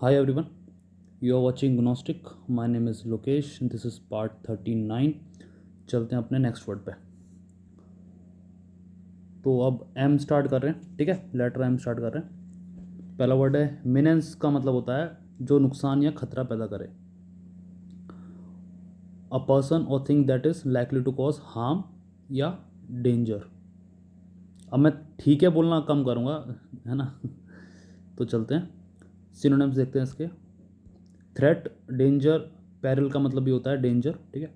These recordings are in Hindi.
Hi everyone, you are watching Gnostic. My name is Lokesh. This is part 39. चलते हैं अपने नेक्स्ट वर्ड पे। तो अब एम स्टार्ट कर रहे हैं, ठीक है। लेटर एम स्टार्ट कर रहे हैं। पहला वर्ड है मिनेंस का मतलब होता है जो नुकसान या खतरा पैदा करे। A person or thing that is likely to cause harm या डेंजर। अब मैं ठीक है बोलना कम करूँगा, है ना। तो चलते हैं सिनोनिम्स देखते हैं इसके। थ्रेट, डेंजर, पैरल का मतलब भी होता है डेंजर, ठीक है।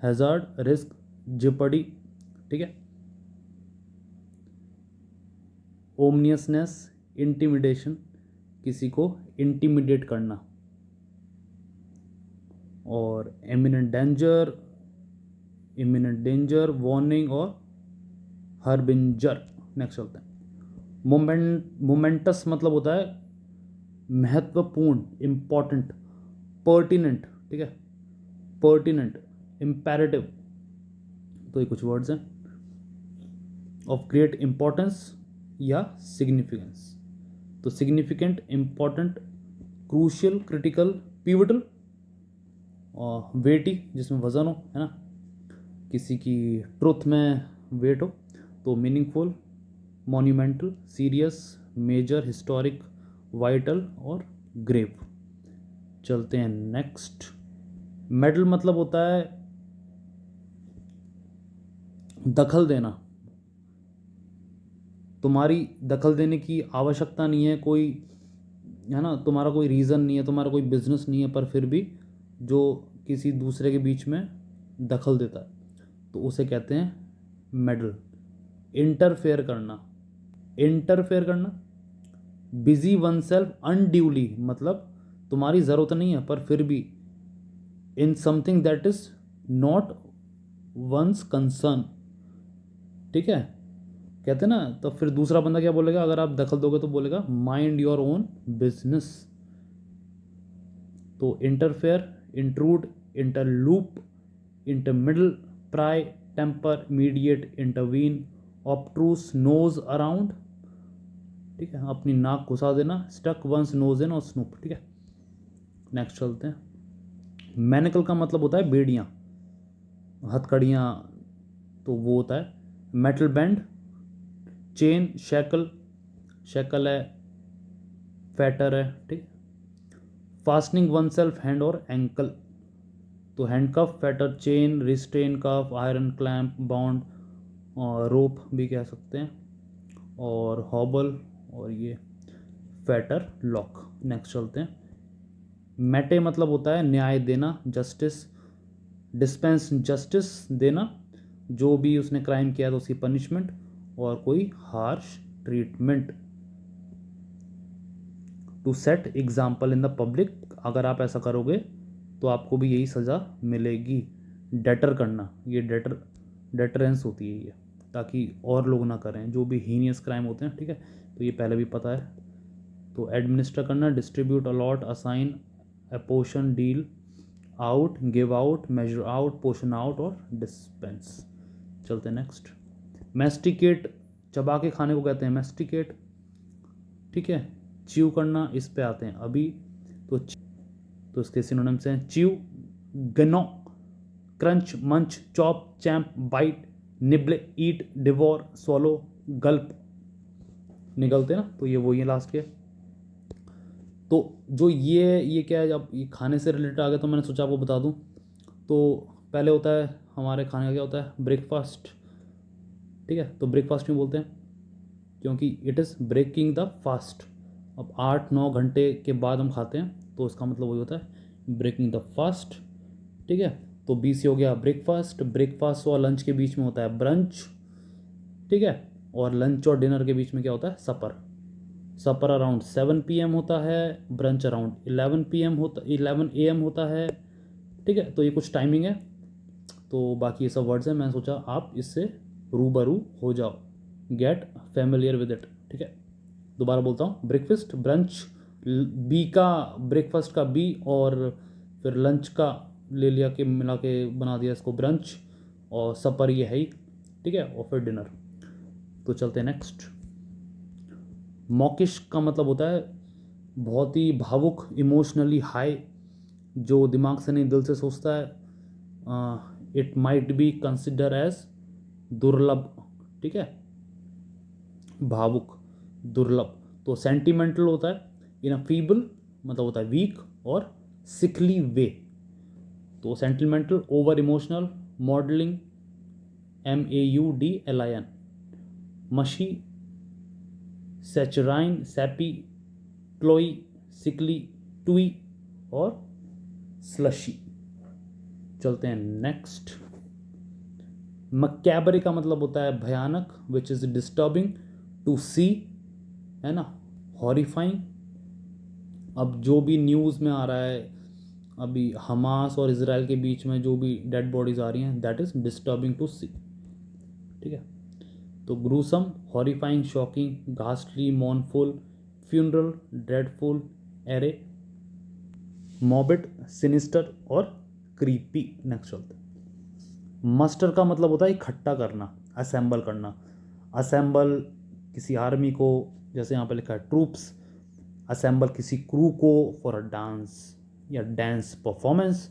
हैजार्ड, रिस्क, जिपड़ी, ठीक है। ओमनियसनेस, इंटिमिडेशन, किसी को इंटिमिडेट करना। और इमिनेंट डेंजर, वार्निंग और हर्बिंजर। नेक्स्ट चलते हैं। मोमेंटस मतलब होता है महत्वपूर्ण, इंपॉर्टेंट, पर्टिनेंट, ठीक है। Pertinent, imperative. तो ये कुछ वर्ड्स हैं। ऑफ ग्रेट इंपॉर्टेंस या सिग्निफिकेंस। तो significant, important, crucial, critical, pivotal और वेटी जिसमें वजन हो, है ना, किसी की ट्रुथ में वेट हो। तो meaningful, monumental, serious, major, historic, vital और ग्रेव। चलते हैं नेक्स्ट। मेडल मतलब होता है दखल देना। तुम्हारी दखल देने की आवश्यकता नहीं है कोई, है ना, तुम्हारा कोई रीज़न नहीं है, तुम्हारा कोई बिजनेस नहीं है, पर फिर भी जो किसी दूसरे के बीच में दखल देता है तो उसे कहते हैं मेडल। इंटरफेयर करना, इंटरफेयर करना। बिजी वन सेल्फ अनड्यूली मतलब तुम्हारी ज़रूरत नहीं है पर फिर भी in something that is not one's concern, ठीक है। कहते हैं ना, तो फिर दूसरा बंदा क्या बोलेगा अगर आप दखल दोगे तो बोलेगा माइंड योर ओन बिजनेस। तो interfere, intrude, interlope, intermeddle, pry, tamper, mediate, intervene, obtrude, nose around, ठीक है, अपनी नाक घुसा देना, स्टक वंस नोज इन और स्नूप, ठीक है। नेक्स्ट चलते हैं। मैनिकल का मतलब होता है बेड़ियाँ, हथकड़ियाँ, तो वो होता है metal band, chain, shackle, shackle है, फैटर है, ठीक। फास्टनिंग वन सेल्फ हैंड और एंकल, तो हैंड कफ, फैटर, चेन, रिस्ट्रेन कफ, आयरन क्लैंप, बाउंड और रोप भी कह सकते हैं, और हॉबल और ये फैटर लॉक। नेक्स्ट चलते हैं। मैटे मतलब होता है न्याय देना, जस्टिस, डिस्पेंस, जस्टिस देना, जो भी उसने क्राइम किया तो उसकी पनिशमेंट और कोई harsh treatment. To set example in the public, अगर आप ऐसा करोगे तो आपको भी यही सज़ा मिलेगी। डेटर करना, ये डेटरेंस होती है ये, ताकि और लोग ना करें जो भी हीनियस क्राइम होते हैं, ठीक है। तो ये पहले भी पता है। तो एडमिनिस्टर करना, distribute, allot, assign, apportion, deal out, give out, measure out, portion out और डिस्पेंस। चलते हैं नेक्स्ट। मैस्टिकेट, चबा के खाने को कहते हैं मैस्टिकेट, ठीक है। च्यू करना, इस पे आते हैं अभी। तो इसके सिनोनिम्स हैं च्यू, गनो, क्रंच, मंच, चॉप, चैम्प, बाइट, निबल, ईट, डिवोर, स्वॉलो, गल्प, निगलते ना, तो ये वही है लास्ट के। तो जो ये क्या है, जब ये खाने से रिलेटेड आ गया तो मैंने सोचा आपको बता दूं। तो पहले होता है हमारे खाने का क्या होता है, ब्रेकफास्ट, ठीक है। तो ब्रेकफास्ट क्यों बोलते हैं, क्योंकि it is breaking the fast. अब 8-9 घंटे के बाद हम खाते हैं तो इसका मतलब वही होता है ब्रेकिंग द फास्ट, ठीक है। तो बी से हो गया ब्रेकफास्ट। ब्रेकफास्ट और लंच के बीच में होता है ब्रंच, ठीक है। और लंच और डिनर के बीच में क्या होता है, सपर। सपर अराउंड 7 PM होता है, ब्रंच अराउंड 11 AM होता है, ठीक है। तो ये कुछ टाइमिंग है। तो बाकी ये सब वर्ड्स हैं, मैं सोचा आप इससे रूबरू हो जाओ, गेट फेमिलियर विद इट, ठीक है। दोबारा बोलता हूँ, ब्रेकफास्ट, ब्रंच, बी का ब्रेकफास्ट का बी, और फिर लंच का ले लिया के मिला के बना दिया इसको ब्रंच, और सपर ये है ही, ठीक है, और फिर डिनर। तो चलते हैं नेक्स्ट। मॉकिश का मतलब होता है बहुत ही भावुक, इमोशनली हाई, जो दिमाग से नहीं दिल से सोचता है, it might be consider as दुर्लभ। ठीक है, भावुक, दुर्लभ। तो सेंटिमेंटल होता है इन अ फीबल, मतलब होता है वीक और सिकली वे। तो sentimental, over emotional, modelling, MAUDLIN, मशी, सेचराइन, सैपी, क्लोई, सिकली, टुई और स्लशी। चलते हैं नेक्स्ट। मकैबरे का मतलब होता है भयानक, विच इज डिस्टर्बिंग टू सी, है ना, हॉरिफाइंग। अब जो भी न्यूज़ में आ रहा है, अभी हमास और इसराइल के बीच में जो भी डेड बॉडीज आ रही हैं, that is disturbing to see. ठीक है, तो gruesome, horrifying, shocking, ghastly, mournful, funeral, dreadful, eerie, morbid, sinister और क्रीपी। नेक्स्ट चलते हैं। मस्टर का मतलब होता है इकट्ठा करना, असेंबल करना। असेंबल किसी आर्मी को, जैसे यहाँ पे लिखा है ट्रूप्स। असेंबल किसी क्रू को फॉर अ डांस या dance performance.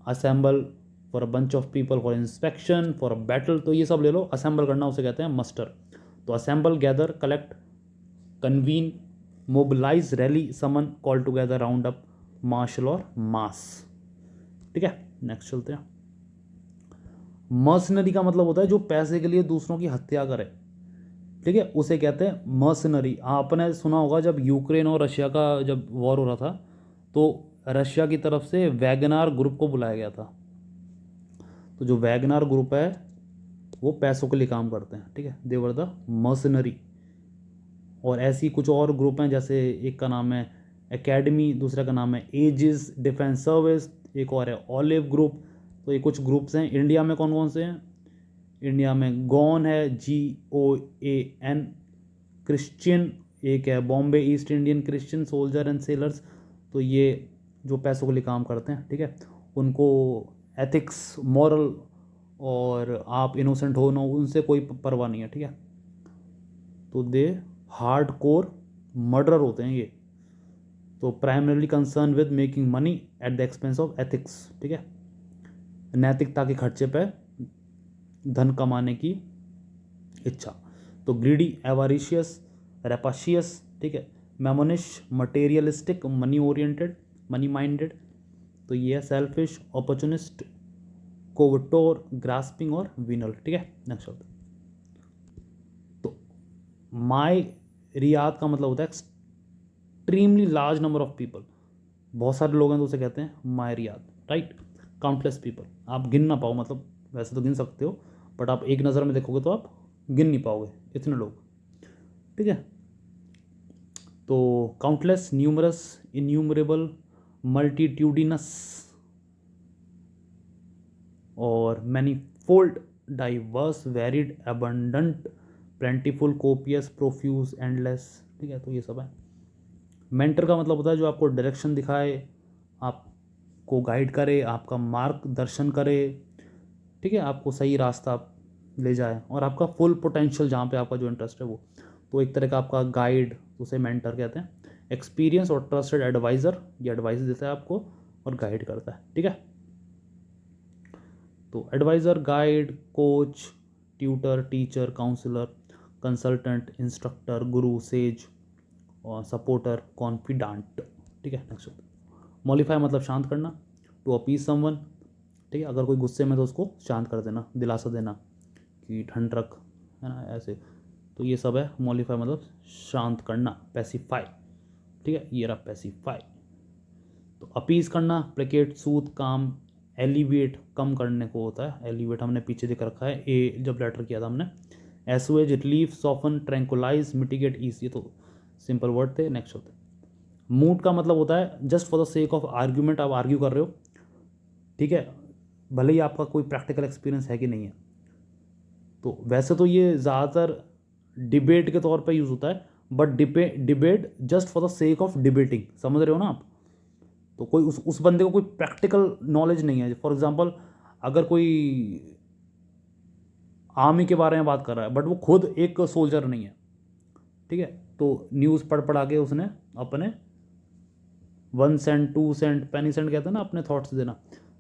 Assemble for a bunch of people for inspection, for a battle. तो ये सब ले लो, असेंबल करना उसे कहते हैं मस्टर। तो assemble, gather, collect, convene, mobilise, rally, summon, call together, round up, marshal और मास। ठीक है, नेक्स्ट चलते हैं। मर्सनरी का मतलब होता है जो पैसे के लिए दूसरों की हत्या करे। ठीक है, उसे कहते हैं मर्सनरी। आपने सुना होगा जब यूक्रेन और रशिया का जब वॉर हो रहा था, तो रशिया की तरफ से वैगनार ग्रुप को बुलाया गया था। तो जो वैगनार ग्रुप है वो पैसों के लिए काम करते हैं। ठीक है, दे वर द मर्सनरी। और ऐसी कुछ और ग्रुप हैं, जैसे एक का नाम है एकेडमी, दूसरा का नाम है एजिस डिफेंस सर्विस, एक और है ऑलिव ग्रुप। तो ये कुछ ग्रुप्स हैं। इंडिया में कौन कौन से हैं? इंडिया में गॉन है, GOAN, क्रिश्चियन, एक है Bombay east Indian Christian soldier and sellers. तो ये जो पैसों के लिए काम करते हैं। ठीक है, उनको एथिक्स, मॉरल और आप इनोसेंट हो ना, उनसे कोई परवाह नहीं है। ठीक है, तो दे हार्ड कोर मर्डर होते हैं ये। तो primarily concern with making money at the expense of ethics. ठीक है, नैतिकता के खर्चे पे धन कमाने की इच्छा। तो ग्रीडी, एवारिशियस, रेपाशियस। ठीक है, mammonish, materialistic, money oriented, money minded. तो ये है सेल्फिश, अपॉर्चुनिस्ट, कोवटोर, ग्रास्पिंग और विनल। ठीक है, नेक्स्ट होता है। तो माई रियाद का मतलब होता है extremely large number of people. बहुत सारे लोग हैं तो उसे कहते हैं माई रियाद। Right, countless people. आप गिन ना पाओ, मतलब वैसे तो गिन सकते हो, बट आप एक नज़र में देखोगे तो आप गिन नहीं पाओगे इतने लोग। ठीक है, तो काउंटलेस, न्यूमरस, इन्यूमरेबल, मल्टीट्यूडिनस और manifold, diverse, varied, abundant, plentiful, copious, profuse, endless. ठीक है, तो ये सब है। मेंटर का मतलब होता है जो आपको डायरेक्शन दिखाए, आपको गाइड करे, आपका मार्गदर्शन करे। ठीक है, आपको सही रास्ता ले जाए और आपका फुल पोटेंशियल, जहाँ पे आपका जो इंटरेस्ट है वो। तो एक तरह का आपका गाइड, उसे मेंटर कहते हैं। एक्सपीरियंस और ट्रस्टेड एडवाइज़र, ये एडवाइस देता है आपको और गाइड करता है। ठीक है, तो adviser, guide, coach, tutor, teacher, counsellor, consultant, instructor, guru, sage और सपोर्टर, कॉन्फिडेंट। ठीक है, नेक्स्ट। मॉलिफाई मतलब शांत करना, टू अपीज समवन। ठीक है, अगर कोई गुस्से में तो उसको शांत कर देना, दिलासा देना कि ठंड रख, है ना, ऐसे। तो ये सब है मॉलिफाई, मतलब शांत करना। पैसिफाई, ठीक है, ये रहा पैसिफाई। तो अपीज करना, प्लेकेट, सूद, काम, एलिवेट, कम करने को होता है। एलिवेट हमने पीछे देख रखा है, ए जब लेटर किया था हमने। Assuage, relief, soften, tranquilise, mitigate, ease. ये तो सिंपल वर्ड थे। नेक्स्ट होते हैं। मूड का मतलब होता है just for the sake of argument, आप आर्ग्यू कर रहे हो। ठीक है, भले ही आपका कोई प्रैक्टिकल एक्सपीरियंस है कि नहीं है। तो वैसे तो ये ज़्यादातर डिबेट के तौर पे यूज़ होता है, but debate just for the sake of debating, समझ रहे हो ना आप। तो कोई उस बंदे को कोई प्रैक्टिकल नॉलेज नहीं है। फॉर एग्जांपल, अगर कोई आर्मी के बारे में बात कर रहा है बट वो खुद एक सोल्जर नहीं है, ठीक है, तो न्यूज़ पढ़ पढ़ा के उसने अपने 1 सेंट 2 सेंट पेनी सेंट कहते हैं ना अपने थॉट्स देना,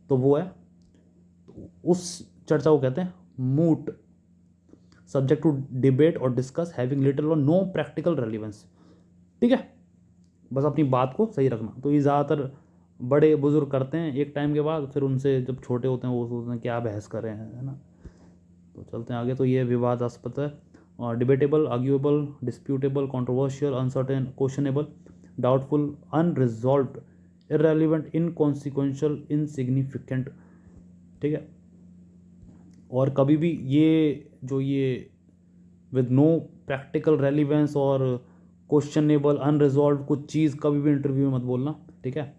तो वो है, तो उस चर्चा को कहते हैं मूट, सब्जेक्ट टू डिबेट और डिस्कस, हैविंग लिटिल और नो प्रैक्टिकल रेलिवेंस। ठीक है, बस अपनी बात को सही रखना। तो ये ज़्यादातर बड़े बुजुर्ग करते हैं एक टाइम के बाद, फिर उनसे जब छोटे होते हैं वो सोचते हैं क्या बहस कर रहे हैं, है ना। तो चलते हैं आगे। तो ये विवादास्पद है, और debatable, arguable, disputable, controversial, uncertain, questionable, doubtful, unresolved, irrelevant, inconsequential, insignificant. ठीक है, और कभी भी ये विद नो प्रैक्टिकल रेलिवेंस और क्वेश्चनेबल, अनरिजॉल्व कुछ चीज़ कभी भी इंटरव्यू में मत बोलना। ठीक है,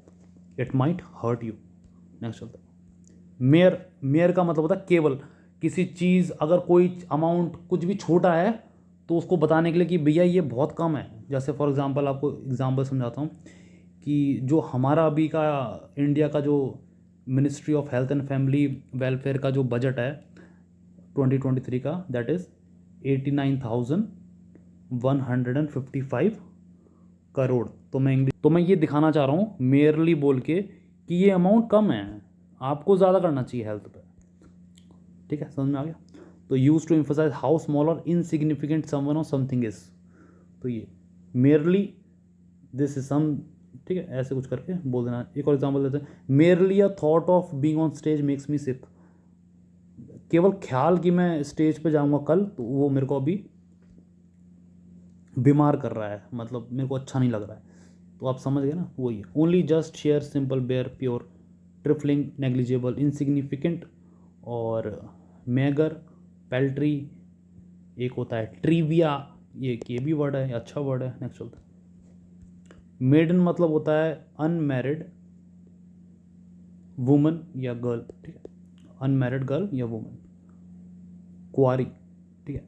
it might hurt you. Next चलता है। मेयर का मतलब होता है केवल, किसी चीज़ अगर कोई अमाउंट कुछ भी छोटा है तो उसको बताने के लिए कि भैया ये बहुत कम है। जैसे फॉर एग्जांपल आपको एग्जांपल समझाता हूँ कि जो हमारा अभी का इंडिया का जो ministry of health and family welfare का जो बजट है 2023 का, दैट इज़ 89,155 करोड़। तो मैं ये दिखाना चाह रहा हूँ मेयरली बोल के कि ये अमाउंट कम है, आपको ज़्यादा करना चाहिए हेल्थ पे। ठीक है, समझ में आ गया। तो used to emphasize how small or insignificant someone or something is. तो ये मेयरली दिस इज सम, ठीक है, ऐसे कुछ करके बोल देना। एक और एग्जांपल देते हैं, merely a thought of being on stage makes me sick. केवल ख्याल कि मैं स्टेज पे जाऊंगा कल, तो वो मेरे को अभी बीमार कर रहा है, मतलब मेरे को अच्छा नहीं लग रहा है। तो आप समझ गए ना, वही है। Only, just, sheer, simple, bare, pure, trifling, negligible, insignificant, और मेगर, पेल्ट्री, एक होता है ट्रिविया, ये भी वर्ड है, अच्छा वर्ड है। नेक्स्ट चलता है। मेडन मतलब होता है अनमैरिड वुमन या गर्ल। ठीक है, अनमैरिड गर्ल या वुमन। कुआरी, ठीक है,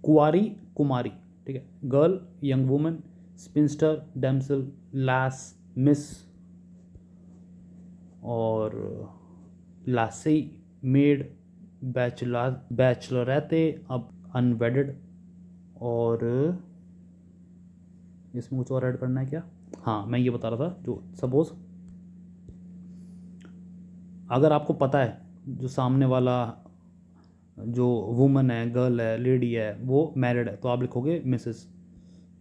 कुआरी, कुमारी। ठीक है, girl, young woman, spinster, damsel, lass, miss, और लासी, मेड, बैचलरेते, अब अनवेडेड। और इसमें कुछ और ऐड करना है क्या? हाँ, मैं ये बता रहा था, जो सपोज अगर आपको पता है जो सामने वाला जो वुमन है, गर्ल है, लेडी है, वो मैरिड है, तो आप लिखोगे मिसेस।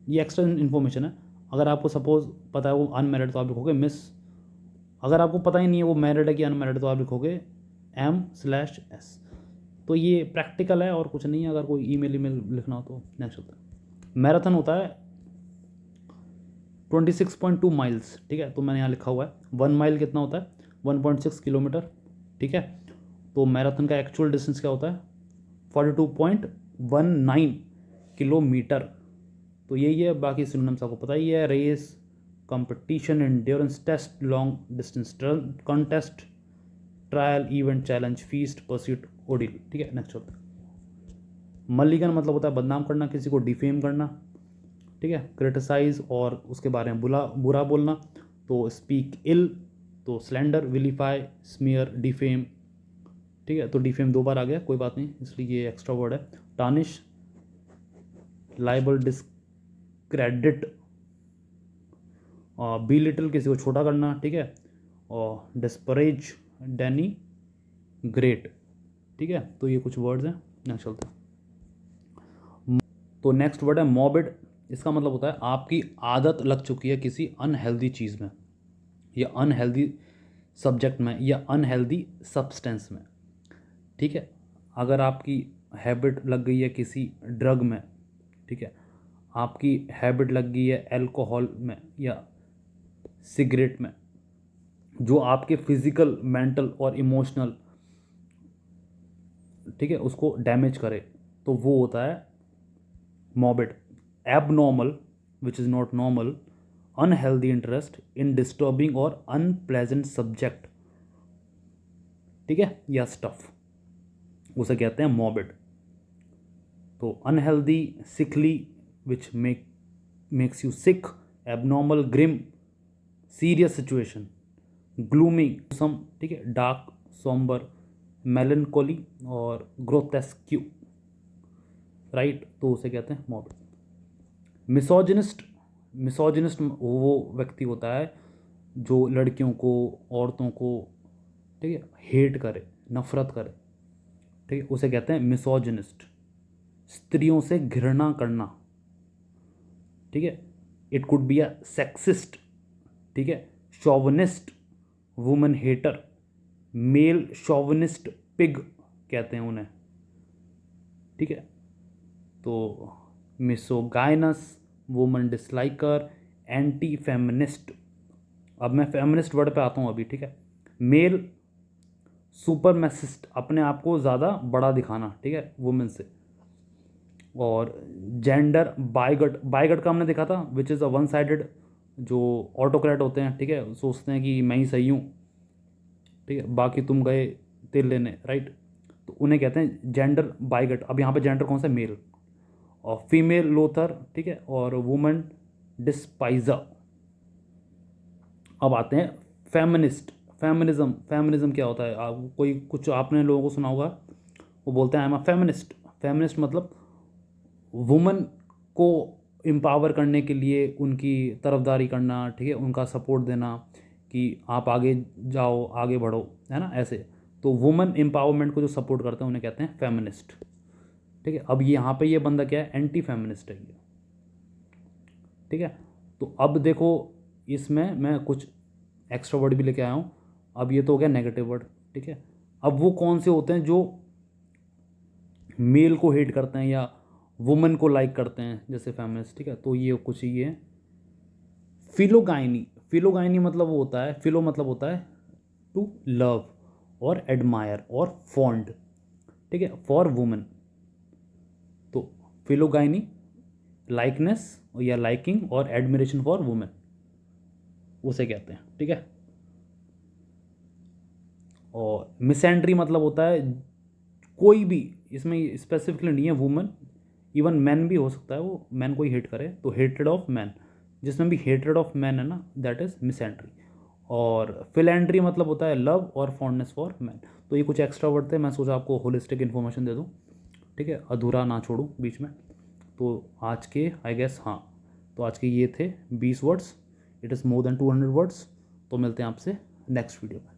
ये एक्स्ट्रा इन्फॉर्मेशन है। अगर आपको सपोज पता है वो अनमैरिड, तो आप लिखोगे मिस। अगर आपको पता ही नहीं है वो मैरिड है कि अनमैरिड, तो आप लिखोगे M/S। तो ये प्रैक्टिकल है और कुछ नहीं है, अगर कोई ईमेल लिखना हो तो। नेक्स्ट होता है, मैराथन होता है 26.2 माइल्स। ठीक है, तो मैंने यहाँ लिखा हुआ है 1 माइल कितना होता है, 1.6 किलोमीटर। ठीक है, तो मैराथन का एक्चुअल डिस्टेंस क्या होता है, 42.19 किलोमीटर। तो यही है, बाकी सिनोनिम्स आपको पता ही है। Race, competition, endurance, test, long distance contest, trial, event, challenge, feast, pursuit, ordeal. ठीक है, नेक्स्ट होता है। मल्लिगन मतलब होता है बदनाम करना, किसी को डिफेम करना। ठीक है, क्रिटिसाइज और उसके बारे में बुरा बोलना। तो स्पीक इल, तो स्लैंडर, विलीफाई, स्मीयर, डिफेम। ठीक है, तो डिफेम 2 बार आ गया, कोई बात नहीं, इसलिए ये एक्स्ट्रा वर्ड है। Tarnish, liable, discredit, be little, किसी को छोटा करना। ठीक है, और डिस्परेज, डेनी ग्रेट। ठीक है, तो ये कुछ वर्ड्स हैं। नेक्स्ट चलते हैं। तो नेक्स्ट वर्ड है मॉर्बिड। इसका मतलब होता है आपकी आदत लग चुकी है किसी अनहेल्दी चीज़ में, या अनहेल्दी सब्जेक्ट में, या अनहेल्दी सब्सटेंस में। ठीक है, अगर आपकी हैबिट लग गई है किसी ड्रग में, ठीक है, आपकी हैबिट लग गई है अल्कोहल में या सिगरेट में, जो आपके फिजिकल, मेंटल और इमोशनल, ठीक है, उसको डैमेज करे, तो वो होता है morbid. Abnormal, which is not normal, unhealthy interest in disturbing और अनप्लेजेंट सब्जेक्ट, ठीक है, या स्टफ, उसे कहते हैं मॉर्बिड। तो unhealthy, sickly, which makes you sick, abnormal, grim, serious situation, gloomy, some, ठीक है, डार्क, सॉम्बर, मेलनकोली, और ग्रोटेस्क्यू, राइट, तो उसे कहते हैं मॉर्बिड। मिसोजिनिस्ट, मिसोजिनिस्ट वो व्यक्ति होता है जो लड़कियों को, औरतों को, ठीक है, हेट करे, नफरत करे, ठीक है, उसे कहते हैं मिसोजिनिस्ट। स्त्रियों से घृणा करना, ठीक है। It could be a sexist, ठीक है, शोवनिस्ट, वुमन हेटर, मेल शोवनिस्ट पिग कहते हैं उन्हें, ठीक है। तो मिसोगाइनस, वुमन डिसलाइकर, एंटी फेमिनिस्ट। अब मैं फेमिनिस्ट वर्ड पे आता हूँ अभी, ठीक है। मेल सुपरमैसिस्ट, अपने आप को ज़्यादा बड़ा दिखाना, ठीक है, वुमेन से। और जेंडर बाइगट, बाइगट का हमने देखा था, which is a one sided, जो ऑटोक्रेट होते हैं, ठीक है, सोचते हैं कि मैं ही सही हूँ, ठीक है, बाकी तुम गए तेल लेने, राइट। तो उन्हें कहते हैं जेंडर बाइगट। अब यहाँ पे जेंडर कौन सा, मेल। और फीमेल लोथर, ठीक है, और वुमन डिस्पाइजर। अब आते हैं फेमिनिस्ट, फेमिनिज्म। फेमिनिज्म क्या होता है, कोई कुछ आपने लोगों को सुना होगा, वो बोलते हैं I am a feminist. Feminist मतलब वुमन को एम्पावर करने के लिए उनकी तरफदारी करना, ठीक है, उनका सपोर्ट देना कि आप आगे जाओ, आगे बढ़ो, है ना, ऐसे। तो वुमन एम्पावरमेंट को जो सपोर्ट करते हैं उन्हें कहते हैं फेमिनिस्ट, ठीक है। अब यहाँ पे ये बंदा क्या है, एंटी फेमिनिस्ट है ये, ठीक है। तो अब देखो, इसमें मैं कुछ एक्स्ट्रा वर्ड भी लेके आया हूँ। अब ये तो हो गया नेगेटिव वर्ड, ठीक है। अब वो कौन से होते हैं जो मेल को हेट करते हैं या वुमन को लाइक करते हैं, जैसे फेमिनिस्ट, ठीक है। तो ये कुछ ये है। फिलोगाइनी, फिलोगाइनी मतलब वो होता है, फिलो मतलब होता है टू लव और एडमायर और फॉन्ड, ठीक है, फॉर वुमेन। तो फिलोगाइनी लाइकनेस या लाइकिंग और एडमिरेशन फॉर वुमेन, उसे कहते हैं, ठीक है। और मिसेंड्री मतलब होता है कोई भी, इसमें स्पेसिफिकली नहीं है वुमेन, इवन मैन भी हो सकता है, वो मैन को ही हेट करे, तो हेट्रेड ऑफ मैन, जिसमें भी हेट्रेड ऑफ मैन है ना, दैट इज मिसेंड्री। और फिलेंड्री मतलब होता है लव और फॉन्डनेस फॉर मैन। तो ये कुछ एक्स्ट्रा वर्ड थे, मैं सोचा आपको होलिस्टिक इन्फॉर्मेशन दे दूँ, ठीक है, अधूरा ना छोड़ूँ बीच में। तो आज के आई गेस, हाँ, तो आज के ये थे 20 words. It is more than 200 words. तो मिलते हैं आपसे नेक्स्ट वीडियो में।